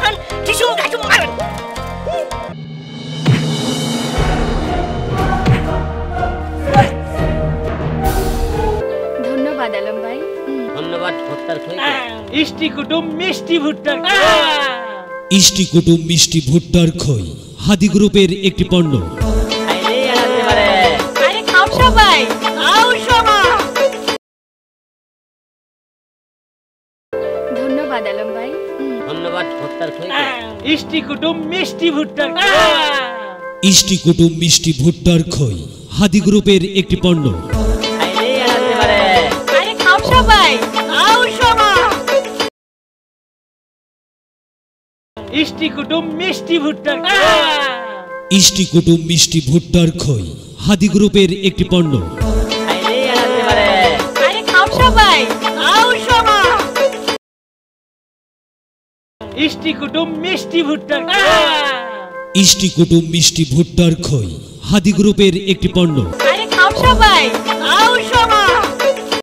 এখন টিসু গাছু মার। ধন্যবাদ আলম ভাই। ধন্যবাদ ভুট্টার খইকে। ইষ্টি কুটুম মিষ্টি ভুট্টার খই। ইষ্টি কুটুম মিষ্টি ভুট্টার খই হাদি গ্রুপের একটি পণ্য। আরে আনতে পারে। আরে খাও সবাই, আও সবাই। ধন্যবাদ আলম ভাই। ধন্যবাদ ভুট্টার খইকে। ইষ্টি কুটুম মিষ্টি ভুট্টার খই। ইষ্টি কুটুম মিষ্টি ভুট্টার খই হাদি গ্রুপের একটি পণ্য। আরে আনতে পারে। আরে খাও সবাই, আও সবাই। ইষ্টি কুটুম মিষ্টি ভুট্টার খই। ইষ্টি কুটুম মিষ্টি ভুট্টার খই হাদি গ্রুপের একটি পণ্য। আরে আনতে পারে। আরে খাও সবাই, আও সবাই। ইষ্টি কুটুম মিষ্টি ভুট্টার খই। ইষ্টি কুটুম মিষ্টি ভুট্টার খই হাদি গ্রুপের একটি পণ্য। আরে খাও সবাই।